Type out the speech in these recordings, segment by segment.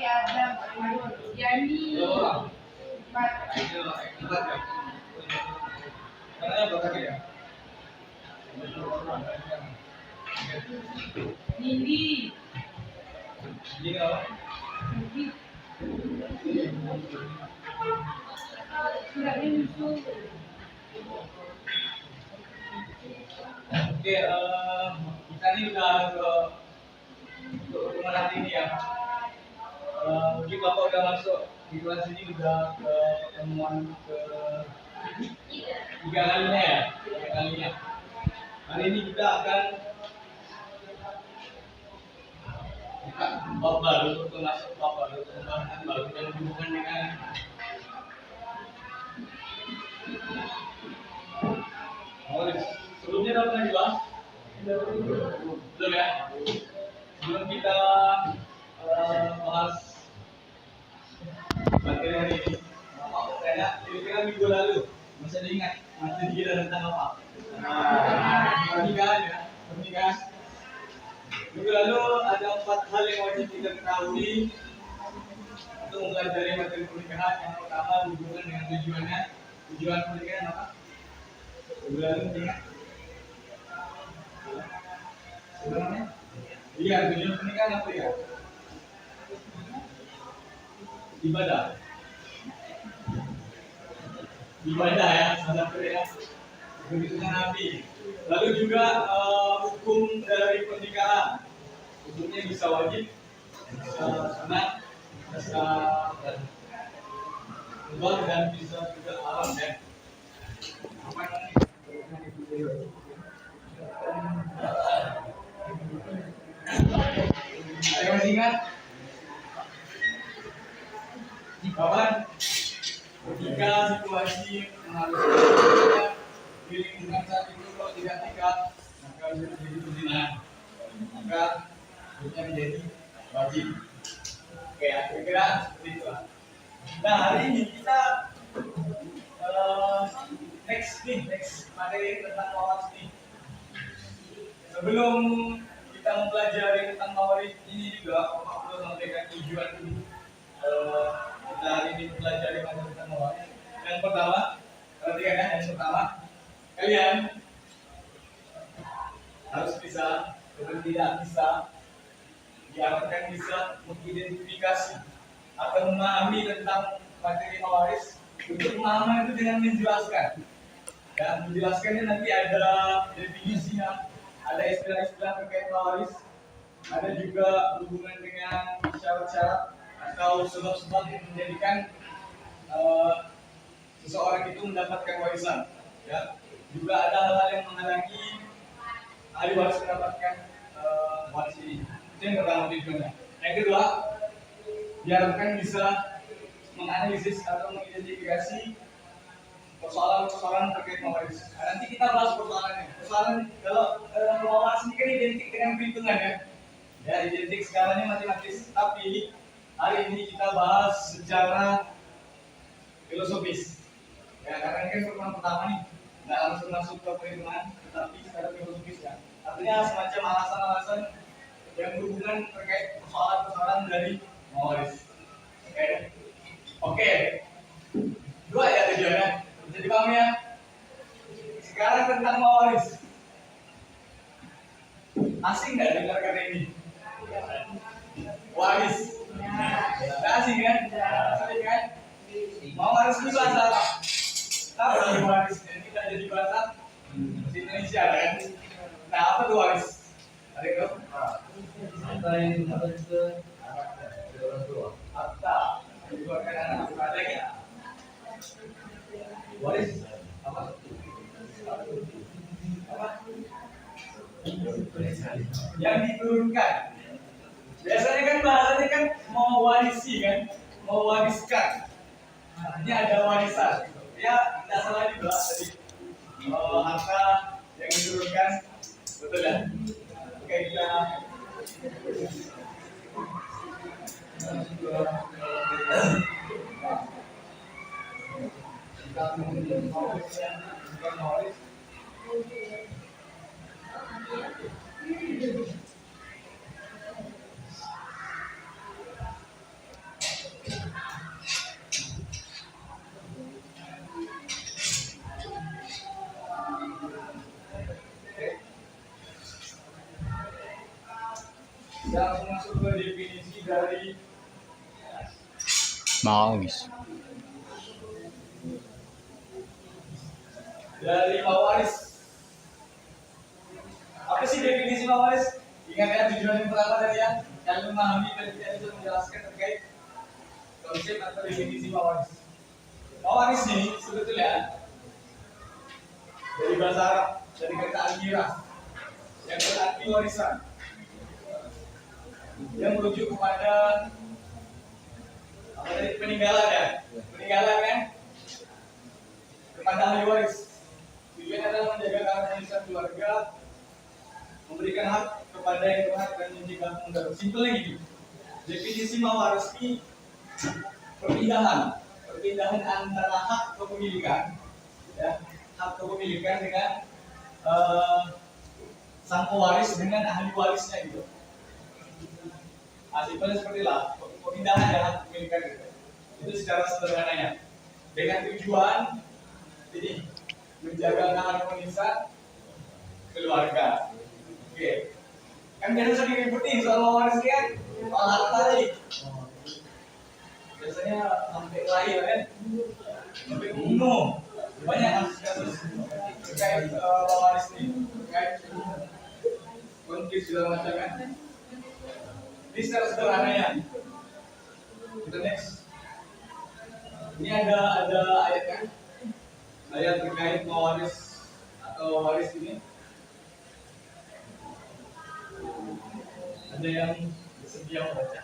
Adam, Yani, Nindi, suratnya musuh. Oke, kita ini udah ke rumah nanti ini ya. Mungkin Bapak udah masuk di kelas ini udah ke pertemuan ke tiga kalinya ya, tiga kalinya. Hari ini kita akan buka bab baru, untuk masuk bab baru, pembahasan baru dan hubungan dengan sebelumnya udah pernah dibahas? Belum ya? Sebelum kita bahas materi hari ini, Bapak bertanya, kira-kira minggu lalu masih diingat materi kita tentang apa? Pernikahan ya, pernikahan. Minggu lalu ada 4 hal yang wajib kita ketahui untuk mempelajari materi pernikahan. Yang pertama hubungan dengan tujuannya. Tujuan pernikahan apa? Minggu lalu ingat? Sebenarnya? Iya, tujuan pernikahan apa ya? Ibadah. Ibadah ya, salah satu ya. Begitu Nabi. Lalu juga hukum dari pernikahan. Hukumnya bisa wajib, bisa sunat, bisa mubah dan bisa juga haram ya. Apa ini? Ada yang ingat? Kawan, ketika situasi mengharuskan di lingkungan saat itu kalau tidak nikah, maka sudah menjadi perzinahan, maka hukumnya menjadi wajib. Oke, kira-kira seperti itu. Nah, hari ini kita next materi tentang mawaris nih. Sebelum kita mempelajari tentang mawaris ini juga, Bapak perlu sampaikan tujuan kita hari ini mempelajari materi tentang mawaris. Yang pertama, perhatikan ya, yang pertama, kalian harus bisa dan tidak bisa diharapkan bisa mengidentifikasi atau memahami tentang materi mawaris. Untuk pemahaman itu dengan menjelaskan. Dan menjelaskannya nanti ada definisinya, ada istilah-istilah terkait mawaris, ada juga hubungan dengan syarat-syarat atau sebab-sebab yang menjadikan seseorang itu mendapatkan warisan. Ya, juga ada hal-hal yang menghalangi ahli waris mendapatkan waris ini. Itu yang pertama tujuannya. Yang kedua, diharapkan bisa menganalisis atau mengidentifikasi persoalan-persoalan terkait mawaris. Nah, nanti kita bahas persoalannya. Persoalan kalau mawaris ini kan identik dengan perhitungan ya. Ya, identik skalanya matematis. Tapi hari ini kita bahas secara filosofis. Ya, karena ini kan pertama nih, nggak langsung masuk ke perhitungan, tetapi secara filosofis ya. Artinya semacam alasan-alasan yang berhubungan terkait persoalan-persoalan dari mawaris. Oke. Dua ya tujuannya. Jadi paham ya. Sekarang tentang mawaris. Asing nggak dengar kata ini? Waris. Nggak asing kan? Asing kan? Mawaris itu bahasa apa? Tahu nih waris. Kita jadi bahasa Indonesia kan? Nah, apa tuh waris? Ada itu? Harta yang dimaksud ke orang tua. Harta dikeluarkan anak. Ada lagi? Waris apa? Apa? Yang diturunkan. Biasanya kan bahasanya kan mau warisi kan, mau wariskan. Artinya ada warisan. Ya, tidak salah juga tadi. Harta yang diturunkan, betul ya? Oke, kita masuk ke definisi dari Mawaris. mawaris. Apa sih definisi mawaris? Ingat ya tujuan yang pertama tadi ya, kalian memahami dan tidak bisa menjelaskan terkait konsep atau definisi mawaris. Mawaris ini sebetulnya dari bahasa Arab, dari kata al-miras yang berarti warisan, yang merujuk kepada apa tadi, peninggalan kan kepada ahli waris. Tujuannya adalah menjaga keharmonisan keluarga, memberikan hak kepada yang berhak dan mencegah mundur. Simpelnya gitu. Definisi mawaris ini perpindahan antara hak kepemilikan, ya, hak kepemilikan dengan sang pewaris dengan ahli warisnya gitu. Simpelnya seperti lah, perpindahan ya hak kepemilikan gitu. Itu secara sederhananya. Dengan tujuan jadi menjaga keharmonisan keluarga. Oke. Kan biasa sering ributin soal waris kan? Soal harta tadi. Biasanya sampai lahir kan? Sampai bunuh. Banyak kasus-kasus terkait waris ini, terkait konflik segala macam kan? Ini secara sederhananya. Kita next. Ini ada ayat kan? Ayat terkait mawaris atau waris ini. Ada yang bersedia membaca?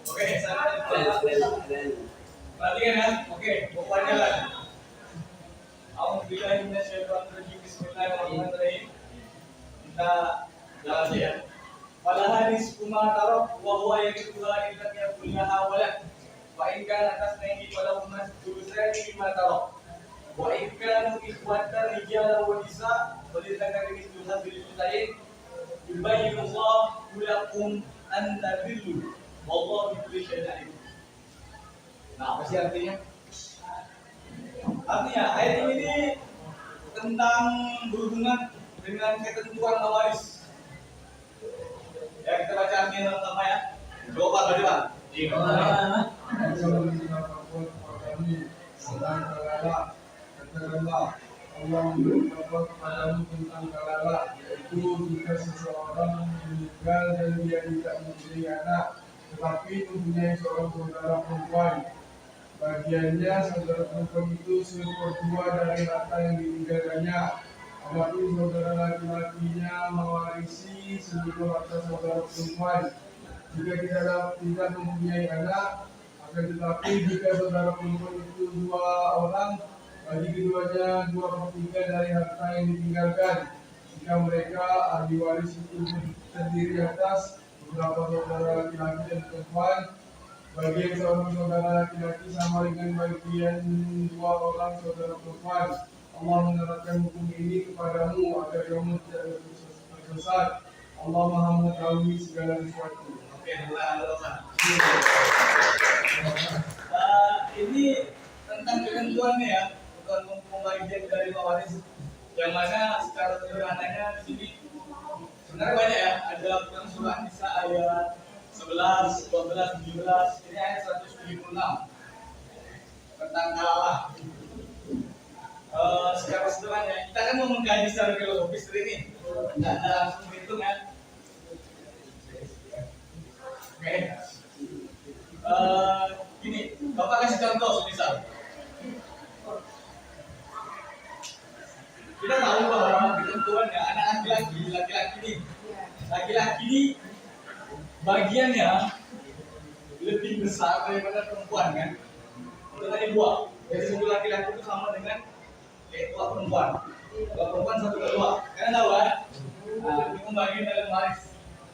Oke, perhatikan ya. Oke, pokoknya lah. Bismillahirrahmanirrahim. Kita jalan ya. Pada hadis Umar Tarok, wahwa yang kedua ibaratnya punya awalan. Wa inkan atas naik pada umat jurusan lima Tarok. Wa inkan ikhwatan rijal wa nisa, berdasarkan ini Tuhan lain. Yubayyinullah lakum an tadillu. Wallahu bikulli syai'in alim. Nah, apa sih artinya? Artinya ayat ini tentang berhubungan dengan ketentuan mawaris. Ya, kita baca artinya sama-sama ya. Coba baca. Katakanlah Allah memberitahu kepadamu tentang kalala, yaitu jika seseorang meninggal dan dia tidak mempunyai anak, tetapi mempunyai seorang saudara perempuan. Bagiannya saudara perempuan itu seperdua dari harta yang ditinggalkannya. Adapun saudara laki-lakinya mewarisi seluruh harta saudara perempuan. Jika tidak mempunyai anak, akan tetapi jika saudara perempuan itu dua orang, bagi keduanya 2/3 dari harta yang ditinggalkan. Jika mereka ahli waris itu terdiri atas beberapa saudara laki-laki dan perempuan, bagian seorang saudara laki-laki sama dengan bagian dua orang saudara perempuan. Allah menerapkan hukum ini kepadamu agar kamu tidak tersesat. Allah Maha mengetahui segala sesuatu. Oke, ini tentang ketentuannya ya, bukan pembagian dari mawaris. Yang mana secara sederhananya di sini sebenarnya banyak ya, ada dalam surah Nisa ayat 11, 12, 17, ini ayat 176 tentang kalalah. Secara sederhana kita kan mau mengkaji secara filosofis ini, tidak langsung berhitung ya. Oke, gini, Bapak kasih contoh misal. Kita tahu bahwa ketentuan ya anak laki-laki ini bagiannya lebih besar daripada perempuan kan. Itu tadi dua. Dari segi laki-laki itu sama dengan kayak tua perempuan. Tua perempuan satu kedua. Kalian tahu kan? Nah, ini pembagian dalam waris.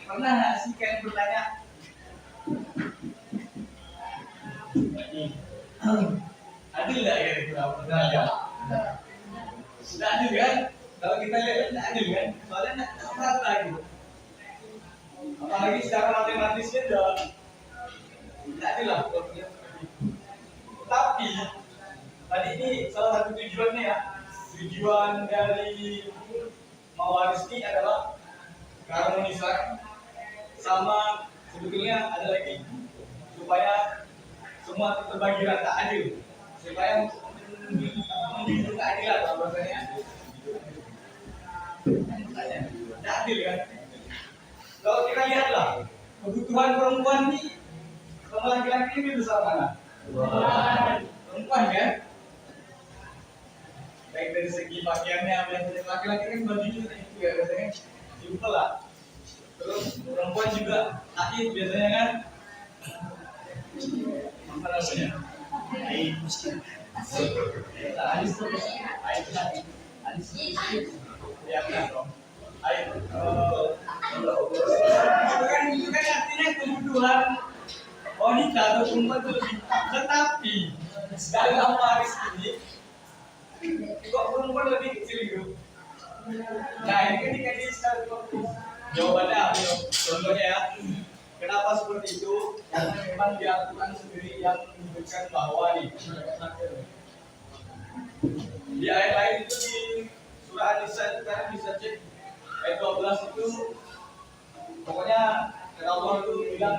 Pernah nggak sih kalian bertanya? Adil nggak kira-kira? Pernah nggak? Tidak adil kan? Kalau kita lihat tidak adil kan? Soalnya tidak merata gitu. Apalagi secara matematisnya udah tidak adil lah. Tapi tadi ini salah satu tujuannya ya. Tujuan dari mewaris ini adalah keharmonisan sama sebetulnya ada lagi supaya semua terbagi rata adil, supaya menjunjung keadilan bahasanya. Tidak adil kan? Kalau kita lihatlah kebutuhan perempuan ini sama laki-laki ini besar mana? Perempuan kan? Baik dari segi pakaiannya, biasanya laki-laki kan bajunya itu ya biasanya simpel lah. Terus perempuan juga laki biasanya kan apa namanya? Ya kan dong. Itu kan artinya kebutuhan wanita atau perempuan itu lebih, tetapi dalam waris ini kok perempuan lebih kecil gitu. Nah ini kan dikasih secara jawabannya apa? Contohnya ya, kenapa seperti itu? Karena memang di Al-Quran sendiri yang menyebutkan bahwa nih di ayat lain itu di surah An-Nisa itu kalian bisa cek ayat 12 itu pokoknya Allah itu bilang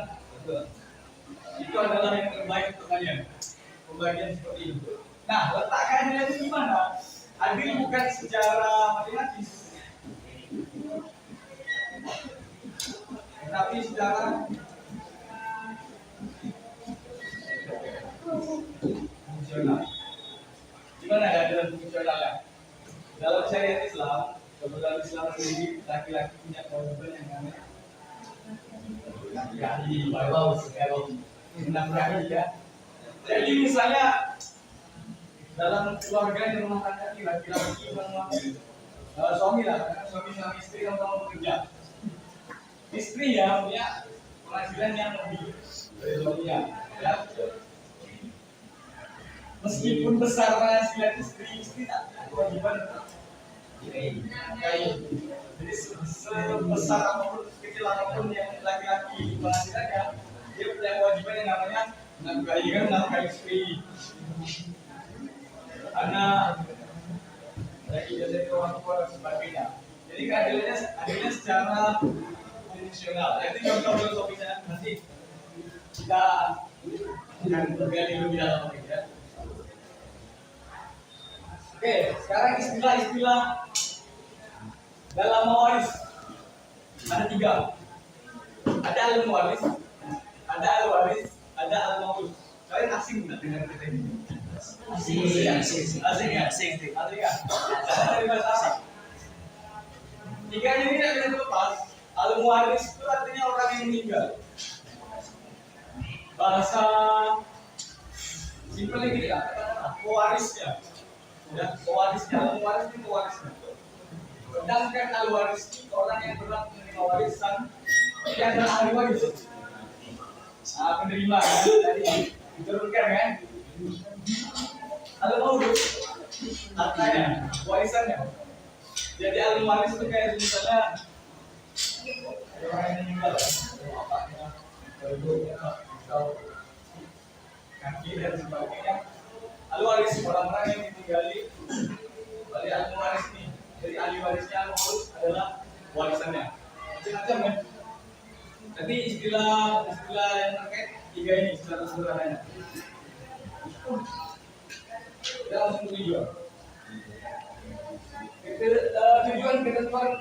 itu adalah yang terbaik untuk kalian, pembagian seperti itu. Nah, letak keadilan itu gimana? Adil bukan secara matematis, tapi secara fungsional. Gimana keadilan fungsionalnya? Dalam syariat Islam, dalam Islam sendiri laki-laki punya kewajiban yang namanya laki-laki, menafkahi ya. Jadi misalnya dalam keluarga yang rumah tangga ini laki-laki suami lah, karena suami sama istri sama bekerja. Istri ya punya penghasilan yang lebih dari suaminya, ya. Meskipun besar penghasilan istri tak kewajiban kayak jadi sebesar apapun sekecil apapun yang laki-laki penghasilannya, dia punya kewajiban yang namanya nafkahi istri. Anak lagi jadi orang tua dan sebagainya. Jadi keadilannya secara fungsional. Itu contoh filosofisnya nanti kita akan bergali lebih dalam lagi ya. Oke, sekarang istilah-istilah dalam mewaris ada 3. Ada al-mewaris, ada al-waris, ada al-maurus. Kalian asing nggak dengan kita ini? Asing ya. Dari bahasa Arab. 3 ini tidak bisa terlepas. Al-muwaris itu artinya orang yang meninggal. Bahasa simpel ini ya, pewarisnya. Ya, pewarisnya, al-muwaris itu pewarisnya. Sedangkan al-waris itu orang yang berhak menerima warisan, dia adalah ahli waris. Nah, penerima ya, tadi diturunkan kan? Al-maurus hartanya, warisannya. Jadi al-waris itu kayak misalnya orang yang meninggal, bapaknya, ibunya, atau kaki dan sebagainya. Al-waris orang-orang yang ditinggali oleh al-waris ini. Jadi ahli warisnya al-maurus adalah warisannya. Macam-macam kan? Tapi istilah yang terkait 3 ini secara sederhananya. Kita langsung tujuan. Tujuan ketentuan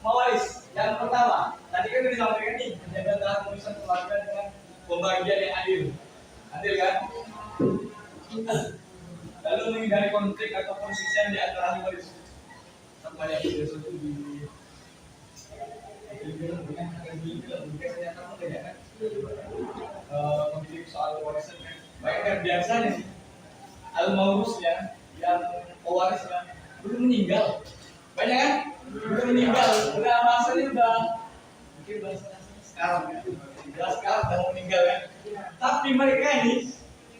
mewaris yang pertama, tadi kan sudah disampaikan nih, menjaga keharmonisan keluarga dengan pembagian yang adil, kan? Lalu menghindari konflik atau perselisihan di antara ahli waris. Sampai yang sesuatu di konflik soal warisan kan? Baik kan biasanya al-maurus ya, yang pewarisnya sekarang ya. Jelas sekarang sudah meninggal kan. Tapi mereka ini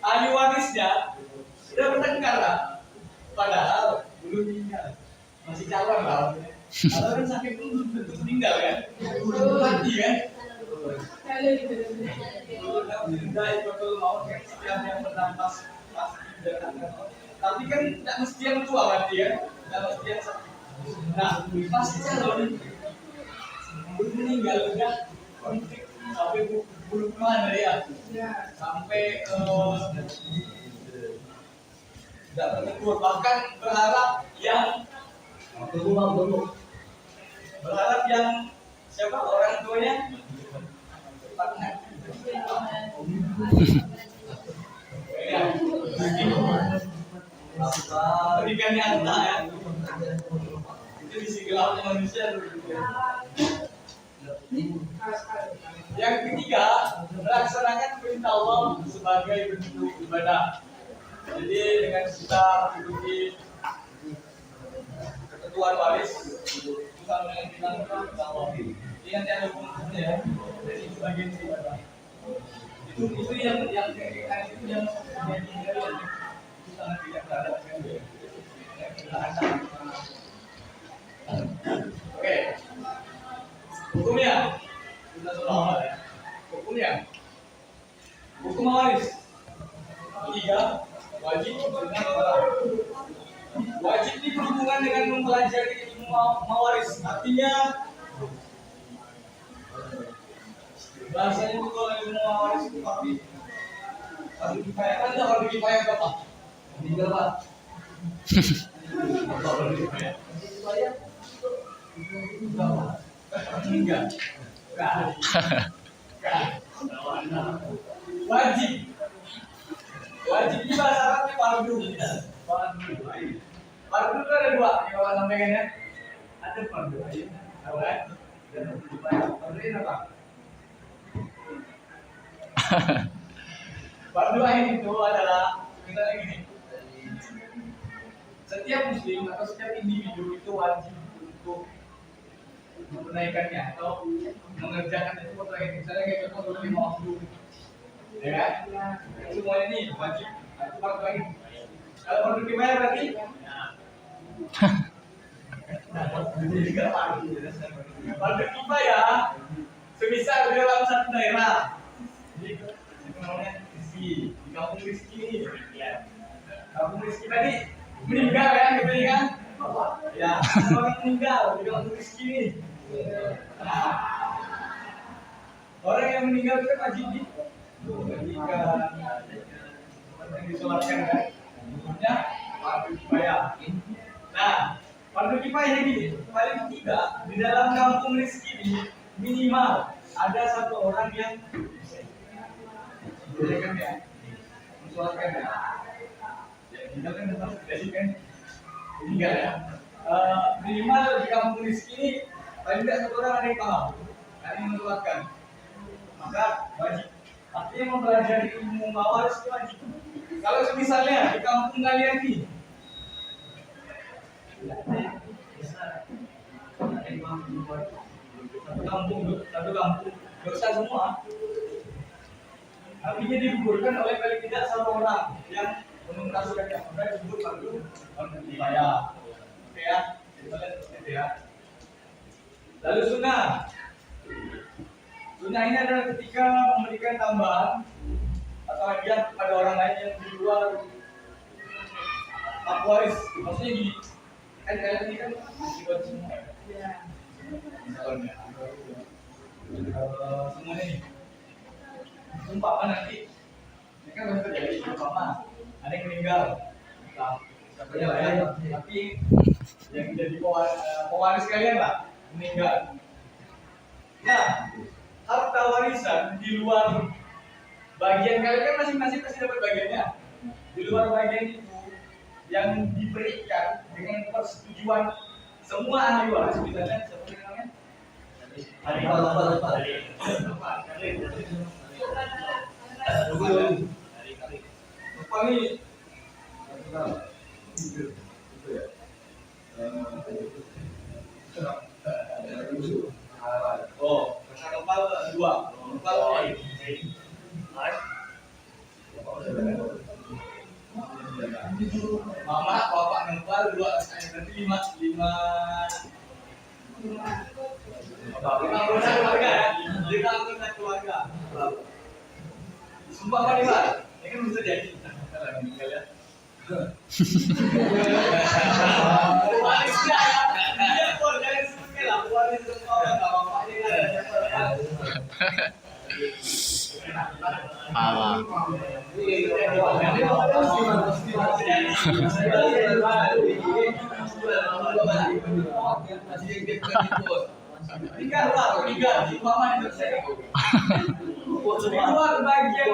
ahli warisnya sudah bertengkar lah. Padahal belum meninggal, masih calon lah. Kalau kan sakit pun belum tentu meninggal kan, belum mati kan. Betul mau kan setiap yang bernafas pasti akan. Tapi kan tidak mesti yang tua mati kan, tidak mesti yang sakit. Nah, pasti calon belum meninggal udah konflik sampai bulu mana ya, sampai tidak bertegur, bahkan berharap yang siapa orang tuanya cepat mati. Berikan nyata ya, itu isi gelapnya manusia. Yang ketiga, melaksanakan perintah Allah sebagai bentuk ibadah. Jadi dengan kita mengikuti ketentuan waris, itu sama dengan kita mengikuti Allah. Ini nanti ada hukumnya ya. Jadi itu bagian ibadah. Itu yang itu sangat tidak terhadap Oke. Hukumnya sudah selama ya. Hukumnya hukum waris. Tiga, wajib dengan wajib ini berhubungan dengan mempelajari ilmu mawaris. Artinya bahasanya itu kalau ilmu mawaris itu pasti fardu kifayah. Kan tidak fardu kifayah berapa? Meninggal Pak. Fardu kifayah. Meninggal. Wajib. Wajib ini bahasa Arabnya fardu. Fardu itu ada dua yang Bapak sampaikan ya. Ada fardu ain, tahu kan? Dan fardu ain apa? Fardu ain itu adalah misalnya gini. Setiap muslim atau setiap individu itu wajib untuk menunaikannya atau mengerjakan itu misalnya kayak contoh lima waktu, ya kan? Semua ini wajib. Itu fardu ain. Kalau fardu kifayah berarti fardu kifayah semisal di dalam satu daerah, jadi itu namanya rizki. Di kampung rizki ini, kampung rizki tadi meninggal kan, gitu kan? Ya, orang meninggal di kampung rizki ini. Nah, orang yang meninggal itu kan wajib dimandikan, yang disolatkan kan, hukumnya fardu kifayah. Nah, fardu kifayah ini paling tidak di dalam kampung rizki ini minimal ada satu orang yang menjalankan ya, mensolatkan ya. Ya, kita kan tetap tidak kan meninggal ya. Minimal di kampung rizki ini paling tidak satu orang ada yang paham, ada yang mensolatkan. Maka wajib. Artinya mempelajari ilmu mawaris itu wajib. Kalau misalnya di kampung kalian ini satu kampung dosa semua, artinya digugurkan oleh paling tidak satu orang yang menuntaskannya, maka disebut fardu kifayah. Oke ya, kita lihat seperti ya. Lalu sunnah ini adalah ketika memberikan tambahan atau hadiah kepada orang lain yang di luar hak waris. Maksudnya gini, kan kalian ini kan dibuat semua ya. Misalnya semuanya nih umpama nanti ini kan bisa terjadi umpama ada yang meninggal, siapanya lah ya, tapi yang jadi pewaris kalian lah meninggal. Nah, harta warisan di luar bagian kalian kan masing-masing pasti dapat bagiannya. Di luar bagian itu yang diberikan dengan persetujuan semua ahli waris, misalnya seperti namanya kepal dua. Lima anggota keluarga ya. Lima anggota keluarga. Sumpah apa nih Pak? Ini kan bisa jadi. Kita lagi meninggal ya. Waris ya. Dia keluarga yang sebutnya lah. Waris semua orang nggak apa-apa. Ini ada siapa? Pala. Tiga mama itu saya. Dua bagian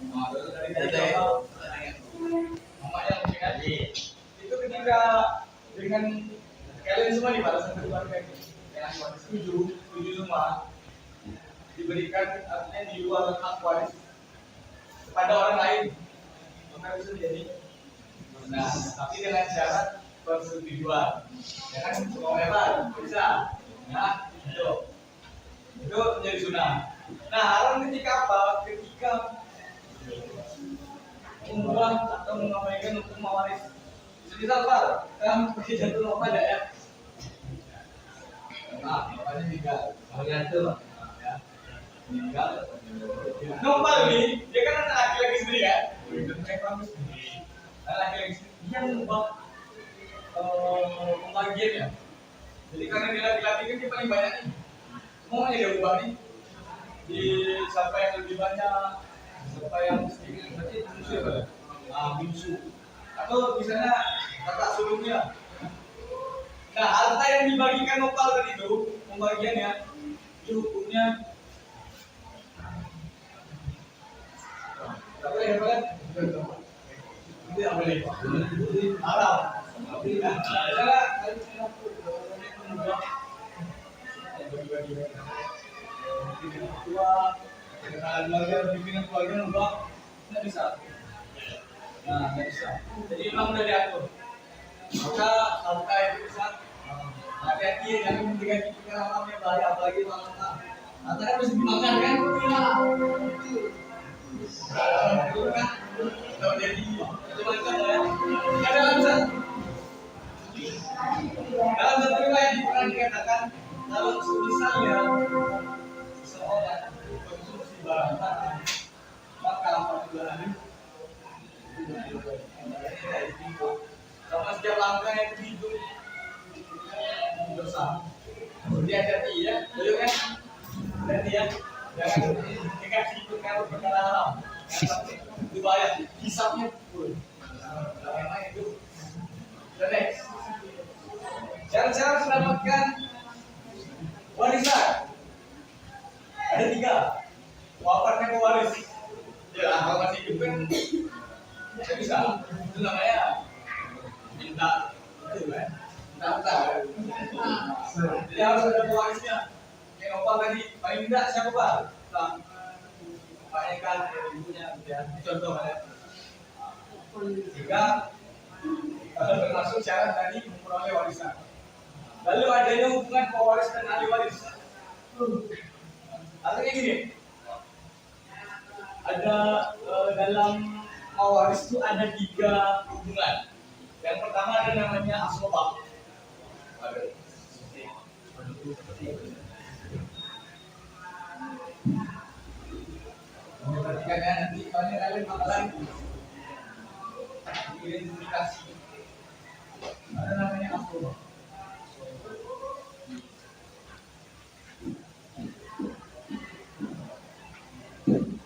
sama dua mama yang mengaji itu ketika dengan kalian semua di pada satu keluarga ini yang waris tujuh semua diberikan artinya di luar hak waris kepada orang lain maka bisa menjadi nah tapi dengan syarat persetujuan ya kan semua lebar bisa nah itu menjadi sunnah. Nah haram ketika apa? Ketika mengubah atau mengabaikan hukum waris. Misal Pak, kamu pergi jatuh apa ada ya? Nah, bapaknya meninggal. Kalian tuh, ya, meninggal. Numpal nih, dia kan anak laki-laki sendiri kan? Anak laki-laki sendiri, dia mengubah pembagiannya. Jadi karena dia laki-laki kan dia paling banyak nih. Semuanya dia ubah nih. Di siapa yang lebih banyak, siapa yang sedikit berarti bungsu ya Pak? Bungsu. Atau misalnya kata sulungnya. Nah, harta yang dibagikan nopal tadi itu, pembagiannya, itu hukumnya tak boleh ya Pak? Tidak boleh. Haram. Cara tua, keluarga, pimpinan keluarga nubah, nggak bisa. Nah, nggak bisa. Jadi memang udah diatur. Maka harta itu bisa hati-hati jangan memberikan kita haram yang bahaya apalagi harta. Harta kan harus dimakan kan? Itu kan kalau jadi macam-macam ya. Dalam satu riwayat pernah dikatakan kalau misalnya seorang konsumsi barang haram maka apabila hari sama setiap langkah yang hidup dosa. Jadi hati-hati ya, betul kan? Hati ya, jangan dikasih itu kalau perkara haram. Itu bahaya, hisapnya pun. Memang itu. The next. Cara-cara mendapatkan warisan ada 3. Wafatnya pewaris. Ya, kalau masih hidup kan tidak bisa. Itu namanya minta itu kan. Minta. Jadi harus ada pewarisnya. Yang opal tadi paling tidak siapa Pak? Bapaknya kan, ibunya, ya. Contoh ya. Sehingga termasuk syarat tadi memperoleh warisan. Lalu adanya hubungan pewaris dan ahli waris. Artinya gini, ada dalam pewaris itu ada 3 hubungan. Yang pertama ada namanya asobah. Perhatikan ya nanti kalian bakalan identifikasi. Ada namanya asobah.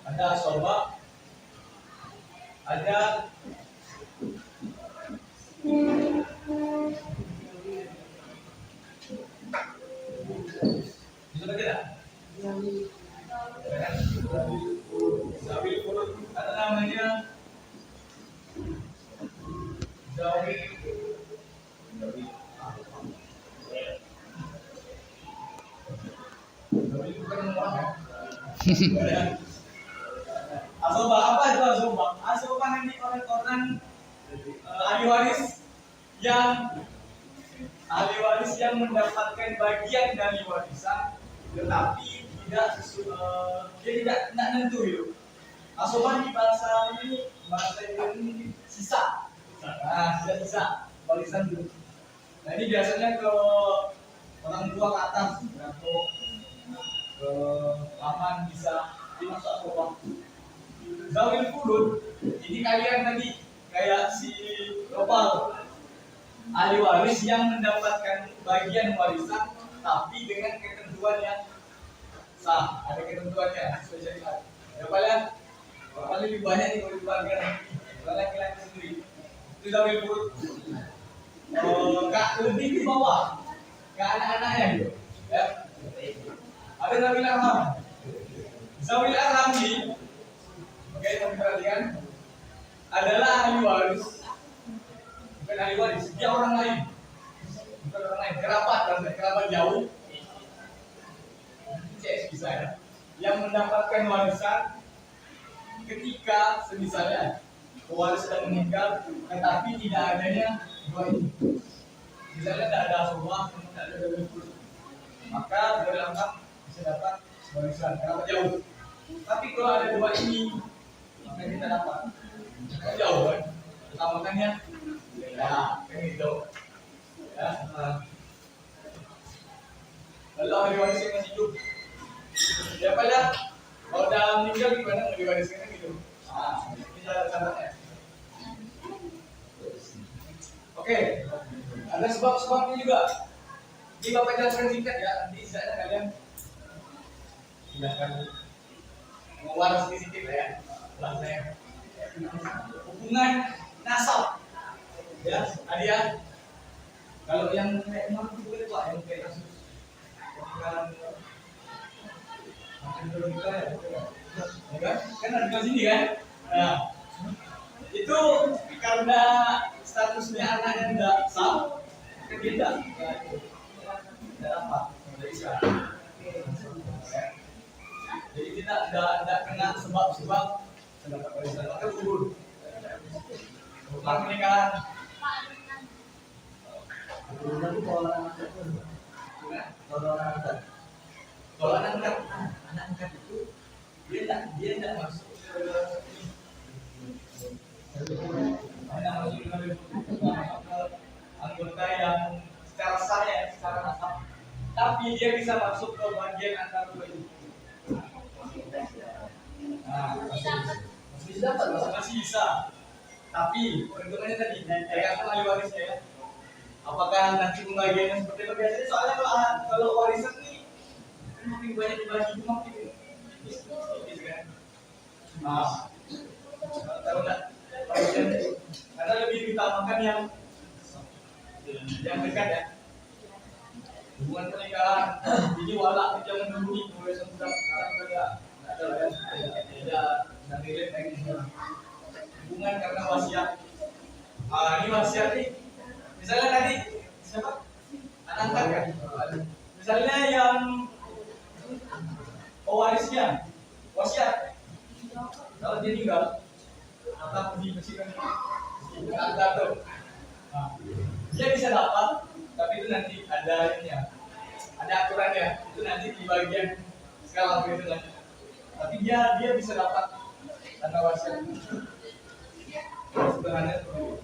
Ada asobah, ada bisa baca tak? Zawil furud, ada namanya Zawil. Zawil bukan orang ya. Asobah apa itu asobah? Asobah ini orang-orang ahli waris yang mendapatkan bagian dari warisan, tetapi dia tidak nentu itu. Asobah di bahasa ini sisa. Nah, sisa warisan itu. Nah ini biasanya ke orang tua ke atas atau ke paman bisa dimasak soba. Zawil furud ini kalian tadi kayak si Gopal ahli waris yang mendapatkan bagian warisan tapi dengan ketentuan yang sah, ada ketentuannya spesial. Ya kalian lebih banyak nih kalau dibagian laki-laki sendiri itu zawil furud lebih di bawah ke anak-anaknya gitu ya. Ada zawil arham. Zawil arham ini oke, kami perhatikan adalah ahli waris, bukan ahli waris, dia orang lain, bukan orang lain, kerabat dan kerabat jauh, CS bisa ya, yang mendapatkan warisan ketika misalnya pewaris sudah meninggal, tetapi tidak adanya dua ini, misalnya tidak ada rumah, tidak ada dapur, maka berlengkap bisa dapat warisan kerabat jauh. Tapi kalau ada dua ini maka kita dapat jauh kan, utamakannya ya kan gitu ya. Lalu ahli waris yang masih hidup ya pada kalau udah meninggal gimana mau diwariskan gitu. Ini syarat-syaratnya. Oke, ada sebab-sebabnya juga. Ini Bapak jelaskan singkat ya, nanti saya kalian silahkan mengulas sedikit lah ya. Saya hubungan nasab ya ada ya. Kalau yang kayak kemarin itu boleh pak, yang kayak kasus kan ada di sini kan. Nah itu karena statusnya anaknya tidak sah, kan dia tidak apa, tidak bisa. Jadi kita tidak kena sebab-sebab dapat warisan, maka gugur. Rumah pernikahan. Kemudian itu kalau anak angkat itu dia tidak masuk ke anggota yang secara sah ya, secara nasab, tapi dia bisa masuk ke bagian antara dua ini. Nah, masih dapat, masih bisa. Tapi perhitungannya tadi tergantung ahli warisnya ya. Apakah nanti pembagiannya seperti itu biasanya? Soalnya kalau warisan nih makin banyak dibagi makin sedikit kan. Nah, kalau enggak karena lebih diutamakan yang dekat ya. Hubungan pernikahan jadi wala jangan dulu nih mulai sudah sekarang sudah ada nanti lagi hubungan karena wasiat. Ini wasiat nih misalnya tadi siapa anak angkat kan, misalnya yang pewarisnya wasiat kalau dia tinggal atau dibesarkan angkat tuh, dia bisa dapat. Tapi itu nanti ada ini ya, ada aturannya. Itu nanti di bagian skala begitu kan. Tapi dia bisa dapat tanpa wasiat. Sederhana seperti itu.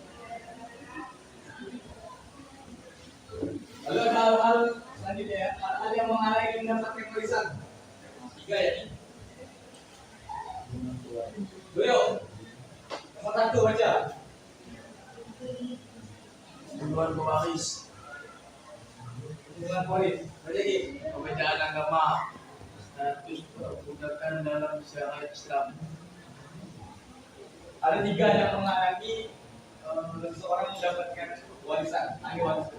Lalu ada hal-hal selanjutnya ya, hal-hal yang menghalangi mendapatkan warisan. 3 ya ini. Doyo. Nomor 1 baca. hubungan pewaris, Hubungan waris. Baca lagi. perbedaan agama, status perbudakan dalam syariat Islam. Ada 3 yang menghalangi seseorang mendapatkan warisan, ahli waris.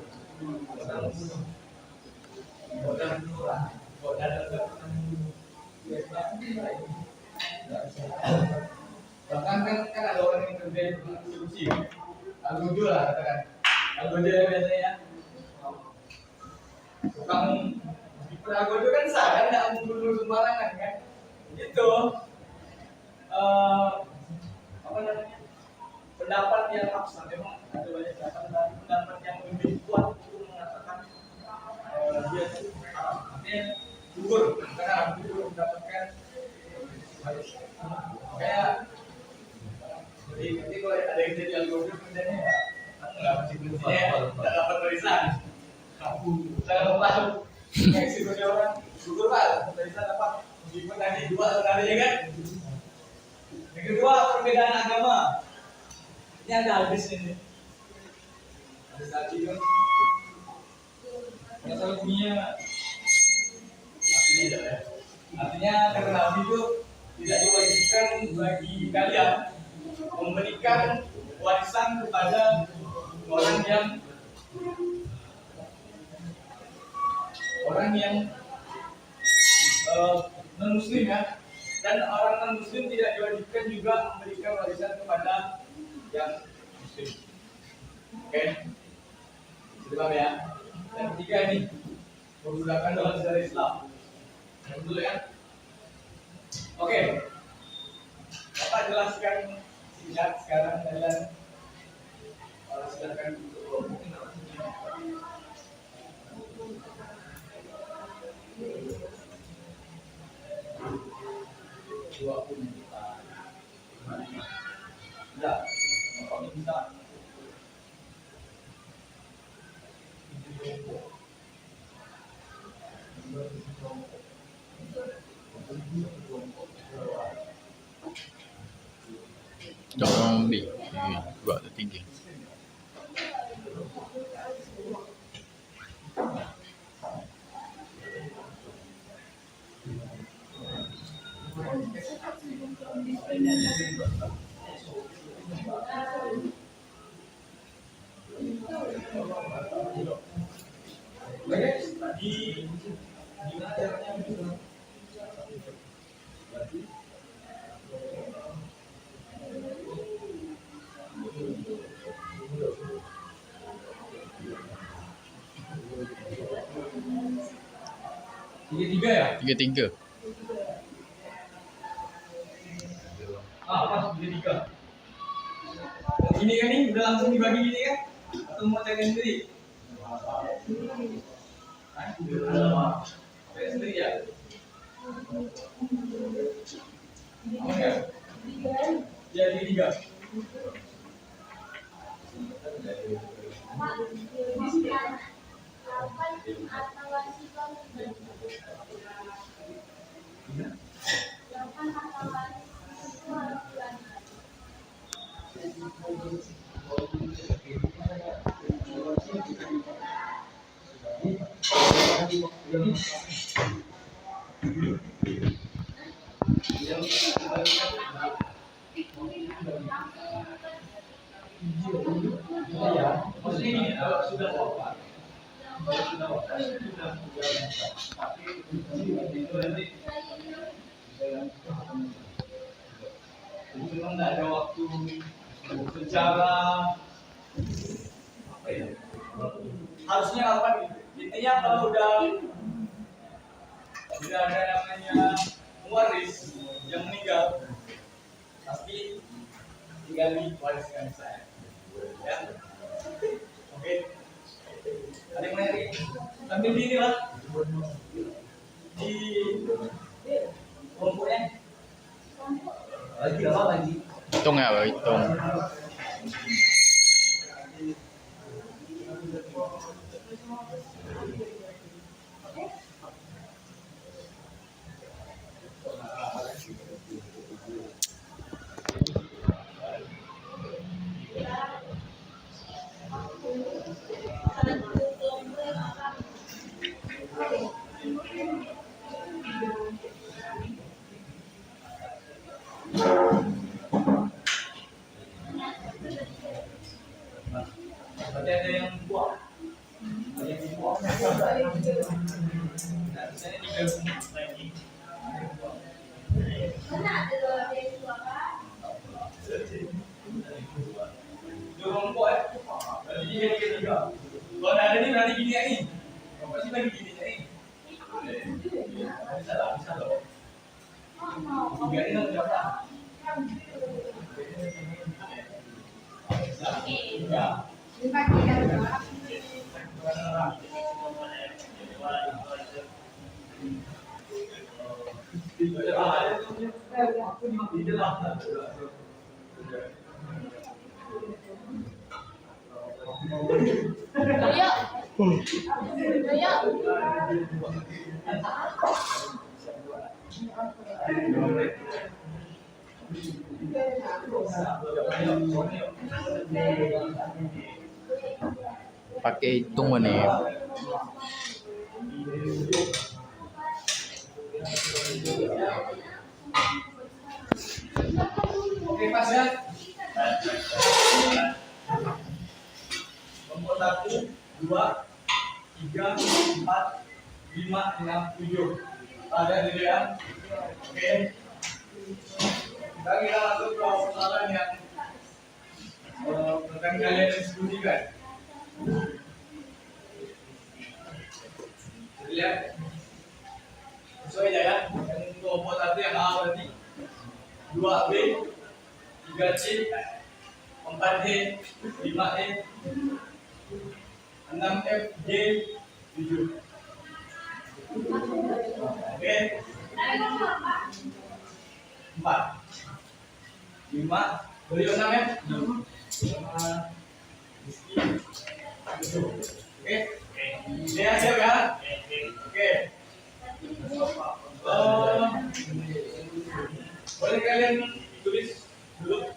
Bahkan kan ada orang yang kerja di prostitusi, algojo lah katakan, algojo biasanya tukang di algojo kan sah kan, tidak membunuh sembarangan kan, itu apa namanya pendapat yang abstrak memang ada banyak pendapat yang lebih kuat untuk mengatakan dia itu artinya gugur karena gugur mendapatkan kayak jadi kalau ada yang jadi algoritma kerjanya ya nggak masih tidak dapat warisan. Saya mau tahu eksekusi orang syukur Pak, warisan apa? Meskipun tadi dua sebenarnya kan. Yang kedua perbedaan agama. Ini ada habis ini. Ada tadi kan. Masalah dunia. Artinya karena Nabi itu tidak diwajibkan bagi kalian memberikan warisan kepada orang yang non muslim ya, dan orang non muslim tidak diwajibkan juga memberikan warisan kepada yang muslim. Oke, sudah ya. Dan ketiga ini menggunakan dalam sejarah Islam. Yang dulu ya. Oke, Bapak jelaskan singkat sekarang kalian silakan dua pun kita. Ya, Bapak minta. Jangan ambil. Buat tertinggi. Gimana caranya bisa tiga ya? Tiga. Pas tiga. Ini kan nih udah langsung dibagi gini kan? Atau mau cari sendiri? Cari sendiri ya? Oke. Jadi tiga. Memang tidak ada waktu secara apa ya? Harusnya apa gitu? Intinya kalau udah tidak ada namanya waris yang meninggal, pasti tinggal diwariskan saya. Ya, oke. Ada yang menarik? Ambil di ini lah di kelompoknya. Lagi apa lagi? Hitung ya, Pak, hitung. Berarti ada yang buah. Ada yang buah. Nah, misalnya 3 lagi. Kelompok ya. Berarti 3. Kalau ada ini berarti gini ya nih. Pasti bagi gini ya nih. Bisa loh. 3 ini berapa? Ya. Iya. Pakai hitung mana ya? Oke, pas ya. Kelompok 1, 2, 3, 4, 5, 6, 7. Ada dulu ya. Oke. Kita masuk ke persoalan yang akan kalian diskusikan. Lihat. Sesuai aja ya. Yang kelompok 1 yang A berarti 2B, 3C, 4D, 5E, 6F, G, 7. Oke. 4, 5, beliau 6 ya? 7. Oke. Lihat siap ya? Oke. Boleh kalian tulis dulu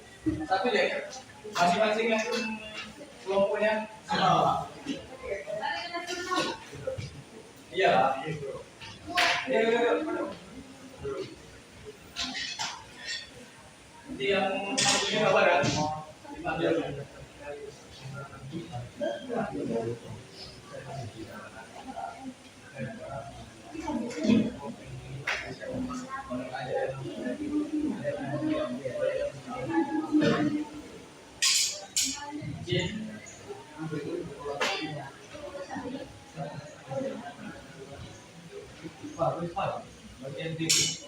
satu deh, masing-masing yang kelompoknya sama. Iya. Nanti yang ini apa kan? 5 jam. Bagian tinggi.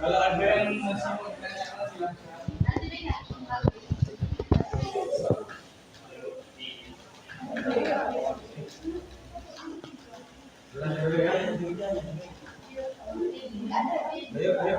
Kalau ada yang masih mau bertanya silakan. Ayo, ayo,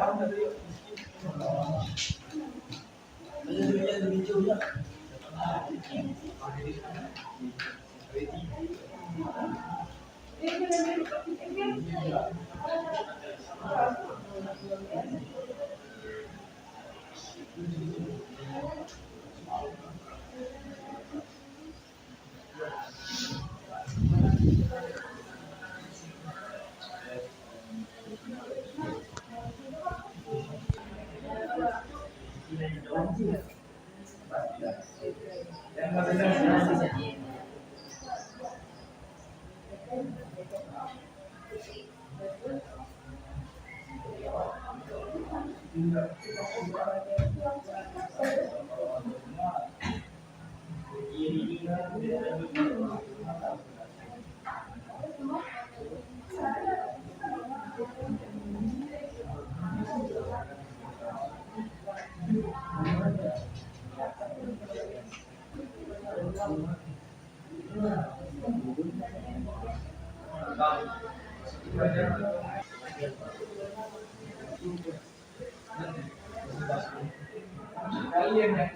Kalian yang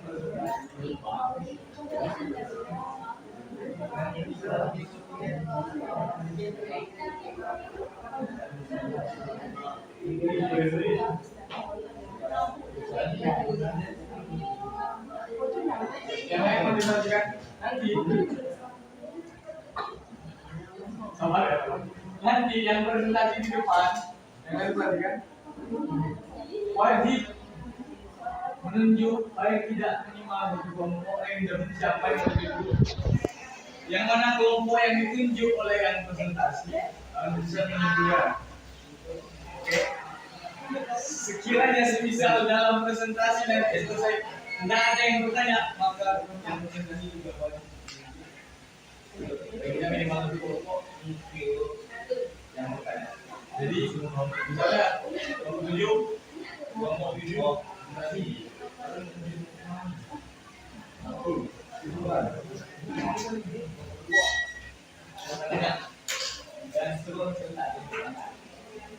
yang lain mau disajikan nanti sama ya. Nanti yang presentasi di depan yang lain perhatikan wajib menunjuk paling tidak minimal satu kelompok yang siapa yang lebih dulu. Yang mana kelompok yang ditunjuk oleh yang presentasi bisa menunjukkan. Oke. Sekiranya semisal dalam presentasi nanti selesai tidak ada yang bertanya, maka yang presentasi juga wajib. Kita minimal satu kelompok yang bertanya. Jadi misalnya kelompok tujuh presentasi. Dan seterusnya.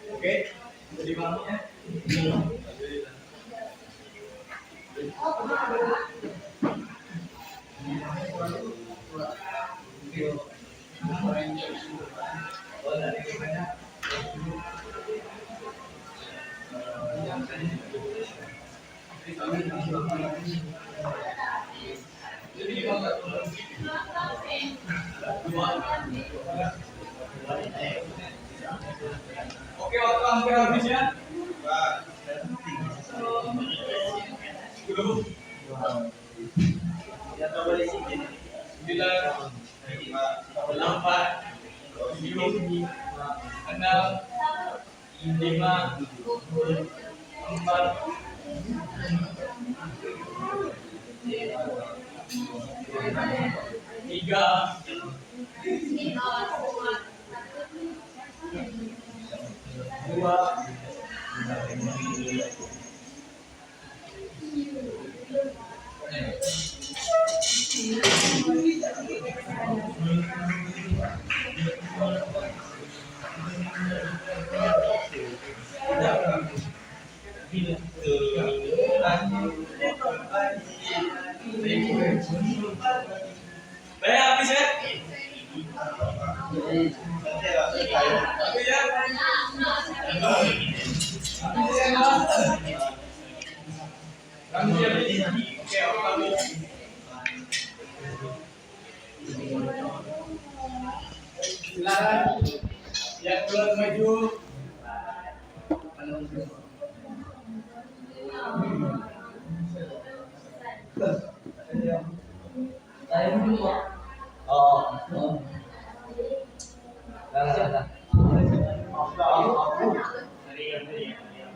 Oke, jadi malamnya. Oke, waktu hampir habis ya. 10 9 8 7 6 5 4 3 2 Baik, habis ya? Habis ya? Habis ya? Oke, habis. Silakan yang keluar maju.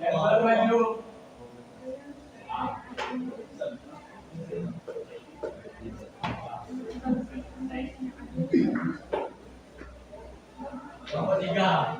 Yang keluar maju. Nomor 3.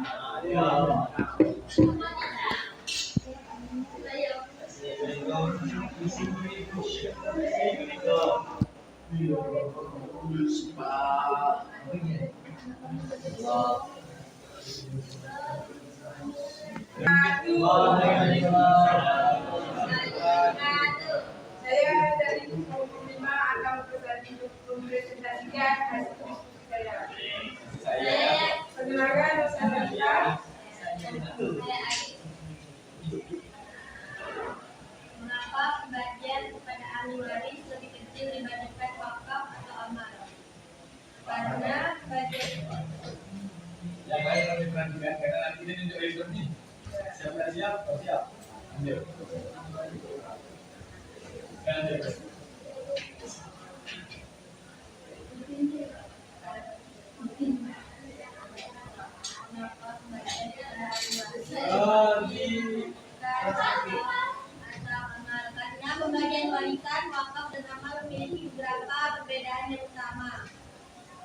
Pembagian warisan, wakaf dan amal memiliki beberapa perbedaan yang utama.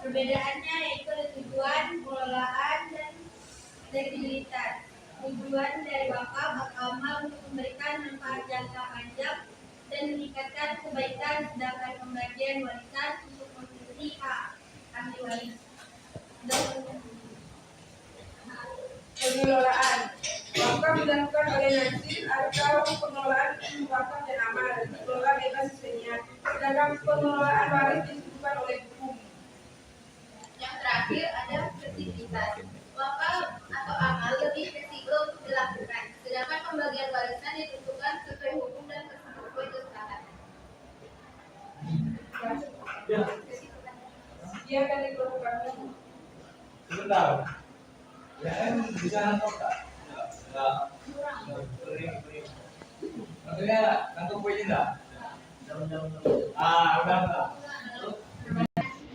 Perbedaannya yaitu ada tujuan, pengelolaan, dan fleksibilitas. Tujuan dari wakaf atau amal untuk memberikan manfaat jangka panjang dan meningkatkan kebaikan, sedangkan pembagian warisan untuk memenuhi hak ahli waris. Dan pengelolaan wakaf dilakukan oleh nasib atau pengelolaan wakaf dan amal dikelola bebas sesuai niat, sedangkan pengelolaan waris ditentukan oleh hukum. yang terakhir ada fleksibilitas. Wakaf atau amal lebih fleksibel untuk dilakukan, sedangkan pembagian warisan ditentukan sesuai hukum dan sesuai kesepakatan. Ya, Dia akan dikelola sebentar. Ya, bisa nangkep tak? Ya, kering. Maksudnya nangkep poinnya enggak? Udah.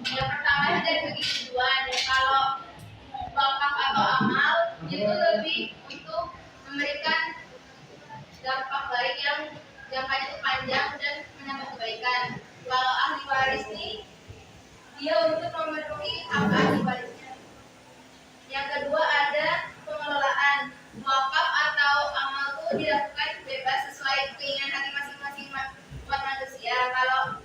Yang pertama dari segi tujuan, kalau wakaf atau amal itu lebih untuk memberikan dampak baik yang jangkanya itu panjang dan menambah kebaikan. Kalau ahli waris ini dia untuk memenuhi hak ahli warisnya. Yang kedua ada pengelolaan. Wakaf atau amal itu dilakukan bebas sesuai keinginan hati masing-masing umat manusia. Kalau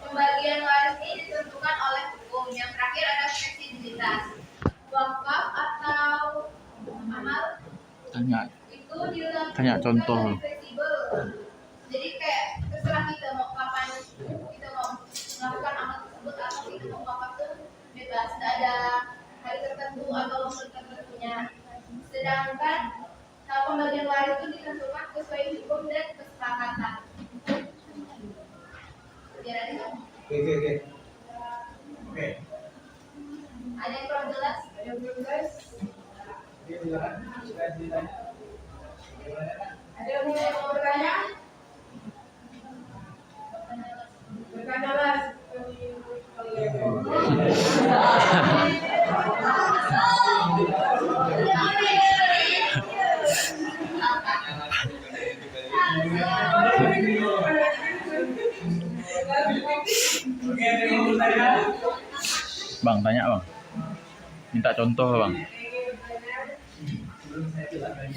pembagian waris ini ditentukan oleh hukum. Yang terakhir ada fleksibilitas. Wakaf atau amal itu dilakukan Tanya contoh. fleksibel. Jadi kayak terserah kita mau kapan kita mau melakukan amal tersebut atau kita mau wakaf itu bebas, tidak ada hari tertentu atau waktu tertentunya. Sedangkan kalau pembagian waris itu ditentukan sesuai hukum dan kesepakatan. Oke. Ada yang kurang jelas? Oke, silakan. Silakan ditanya. Ada yang mau bertanya? Bertanyalah. Oke, terima kasih. Bang, tanya bang. Minta contoh bang. Sebelum saya silakan.